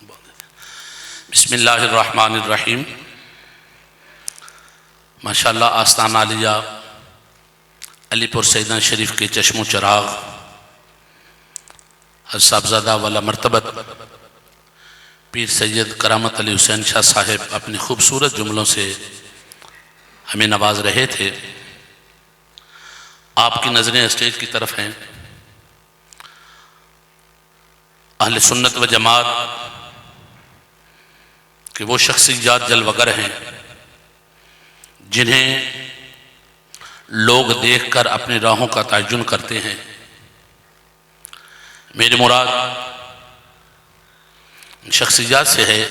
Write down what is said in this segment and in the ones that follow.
बिस्मिल्लाहिर्रहमानिर्रहीम। माशाअल्लाह आस्ताना आलिया अलीपुर सैयदना शरीफ के चश्मो चराग साहबजादा वाला मरतबत पीर सैयद करामत अली हुसैन शाह साहिब अपने खूबसूरत जुमलों से हमें नवाज रहे थे। आपकी नज़रें स्टेज की तरफ हैं। अहले सुन्नत व जमात कि वो शख्सियत जलवगर हैं जिन्हें लोग देखकर अपनी राहों का तयज्जुन करते हैं। मेरी मुराद शख्सियत से है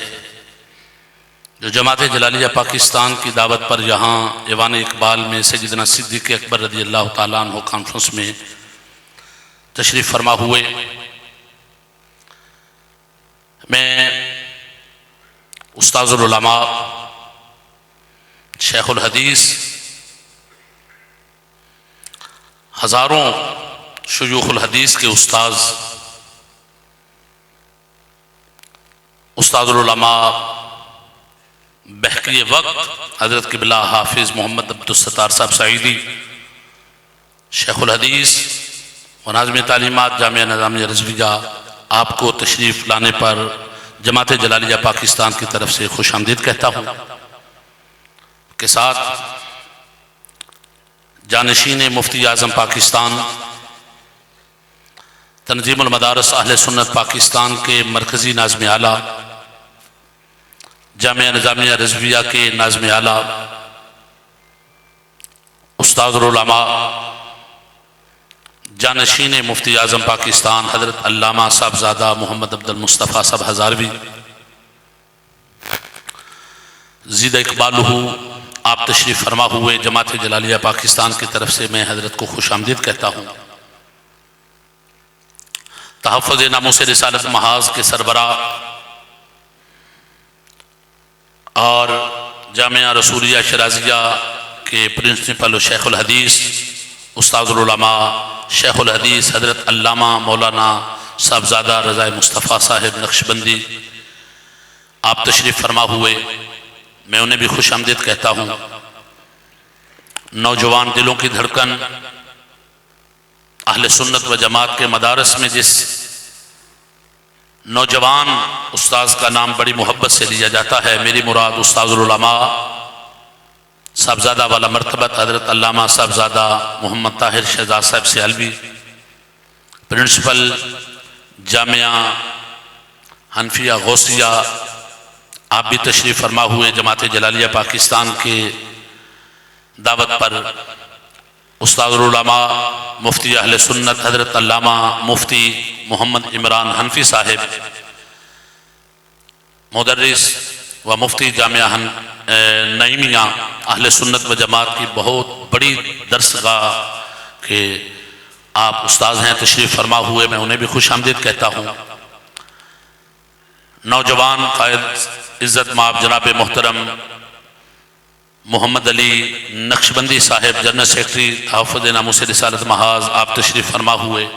जो जमात जलालिया पाकिस्तान की दावत पर यहाँ ईवान इकबाल में सैयदना सिद्दीक़ अकबर रज़ी अल्लाह ताला अन्हु कॉन्फ्रेंस में तशरीफ़ फरमा हुए। मैं उस्ताज़ुल उलमा शेखुल हदीस हज़ारों शुयूखुल हदीस के उस्ताज़ुल उलमा बहकी वक्त हज़रत क़िबला हाफिज़ मोहम्मद अब्दुस्सत्तार साहब सईदी शेखुल हदीस व नाज़िम तालीमात जामिया निज़ामिया रिज़विया आपको तशरीफ़ लाने पर जमात जलालिया पाकिस्तान की तरफ से खुश आमदीद कहता हूँ। के साथ जानशीन मुफ्ती आज़म पाकिस्तान तंजीमुल मदारस अहले सुन्नत पाकिस्तान के मरकज़ी नाज़िम आला जामिया निज़ामिया रिज़विया के नाज़िम आला उस्ताज़ुल उलमा जानशीन मुफ्ती आज़म पाकिस्तान हज़रत अल्लामा साहबजादा मोहम्मद अब्दुल मुस्तफ़ा साहब हज़ारवी ज़ीद इक़बालहू आप तशरीफ़ फरमा हुए। जमात जलालिया पाकिस्तान की तरफ से मैं हज़रत को खुश आमदीद कहता हूँ। तहफ़्फ़ुज़ नामूस रिसालत महाज़ के सरबरा और जामिया रसूलिया शराजिया के प्रिंसिपल शेखुल हदीस उस्ताज़ुल उलमा शेखुल हदीस हज़रत अल्लामा मौलाना साहबजादा रज़ा मुस्तफ़ा साहिब नक्शबंदी आप तशरीफ़ फरमा हुए। मैं उन्हें भी खुश आमदीद कहता हूँ। नौजवान दिलों की धड़कन अहले सुन्नत व जमात के मदारस में जिस नौजवान उस्ताज़ का नाम बड़ी मोहब्बत से लिया जाता है, मेरी मुराद उस्ताज़ुल उलमा साहबजादा वाला मरतबत हज़रत अल्लामा साहबजादा मोहम्मद ताहिर शहजाद साहब सियालवी प्रिंसिपल जामिया हनफिया गौसिया आप भी तशरीफ़ फरमा हुए। जमात जलालिया पाकिस्तान के दावत पर उस्ताज़ुल उलमा मुफ्ती अहले सुन्नत हज़रत अल्लामा मुफ्ती मोहम्मद इमरान हनफी साहिब मुदर्रिस व मुफ्ती जामिया नईमिया अहले सुन्नत व जमात की बहुत बड़ी दरसगाह के आप उस्ताद हैं, तशरीफ़ फरमा हुए। मैं उन्हें भी खुश आमदीद कहता हूँ। नौजवान कायद इज़्ज़त माब जनाब मोहतरम मोहम्मद अली नक्शबंदी साहिब जनरल सेक्रेटरी तहफ़्फ़ुज़ नामूस रिसालत महाज़ आप तशरीफ़ फरमा हुए।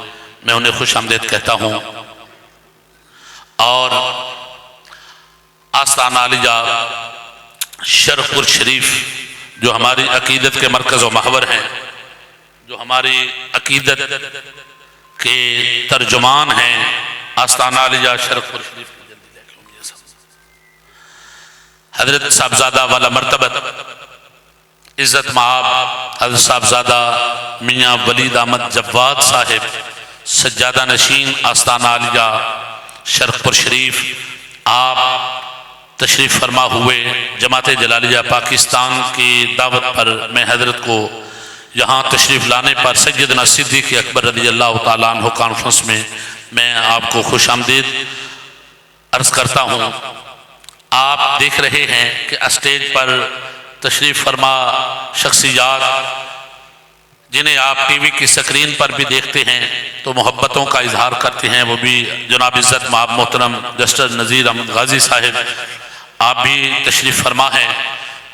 मैं उन्हें खुश आमदीद कहता हूँ। और आस्ताना आलिया शरफपुर शरीफ जो हमारी अकीदत के मरकज़ व महवर हैं, जो हमारी अकीदत के तर्जुमान हैं, आस्ताना आलिया शरफपुर शरीफ हज़रत साहबजादा वाला मरतबत इज़्ज़त माब हज़रत साहबजादा मियाँ वलीद अहमद जव्वाद साहिब सज्जादा नशीन आस्ताना आलिया शरफपुर शरीफ आप तशरीफ़ फरमा हुए। जमात जलालिया पाकिस्तान की दावत पर मैं हज़रत को यहाँ तशरीफ़ लाने पर सैयदना सिद्दीक़ अकबर रज़ी अल्लाह ताला अन्हु कॉन्फ्रेंस में मैं आपको खुश आमदीद अर्ज़ करता हूँ। आप देख रहे हैं कि स्टेज पर तशरीफ़ फरमा शख्सियत जिन्हें आप टीवी की स्क्रीन पर भी देखते हैं तो मोहब्बतों का इजहार करते हैं, वो भी जनाब इज़्ज़त माब मोहतरम जस्टिस नज़ीर अहमद गाजी साहिब आप भी तशरीफ़ फरमा हैं।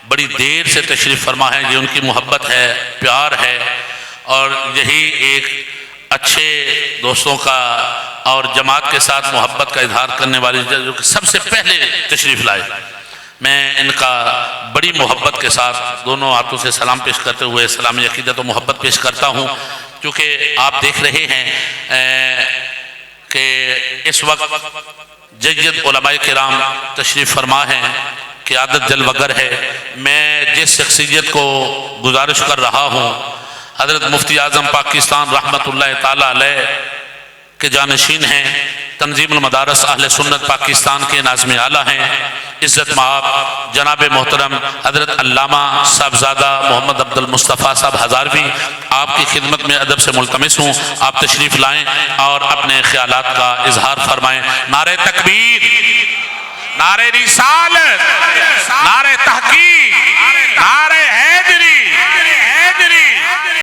बड़ी देर से तशरीफ़ फरमा है, ये उनकी मोहब्बत है, प्यार है और यही एक अच्छे दोस्तों का और जमात के साथ मोहब्बत का इजहार करने वाले जो कि सबसे पहले तशरीफ़ लाए, मैं इनका बड़ी मोहब्बत के साथ दोनों हाथों से सलाम पेश करते हुए सलामी अक़ीदत और मोहब्बत पेश करता हूँ। क्योंकि आप देख रहे हैं कि इस वक्त जय्यद उलमाए किराम तशरीफ़ फरमा हैं, क़ियादत जलवगर है। मैं जिस शख्सियत को गुजारिश कर रहा हूँ, हज़रत मुफ्ती आज़म पाकिस्तान रहमतुल्लाह ताला अलैह के जानशीन हैं, तंजीमुल मदारस अहले सुन्नत पाकिस्तान के नाज़िम आला हैं, इज़्ज़त माब जनाब मोहतरम हज़रत अल्लामा साहबज़ादा मोहम्मद अब्दुल मुस्तफ़ा साहब हज़ारवी, आपकी खिदमत में अदब से मुल्तमिस हूँ, आप तशरीफ़ लाएँ और अपने ख्यालात का इजहार फरमाएँ। नारे तकबीर, नारे रिसालत, नारे तहक़ीक़।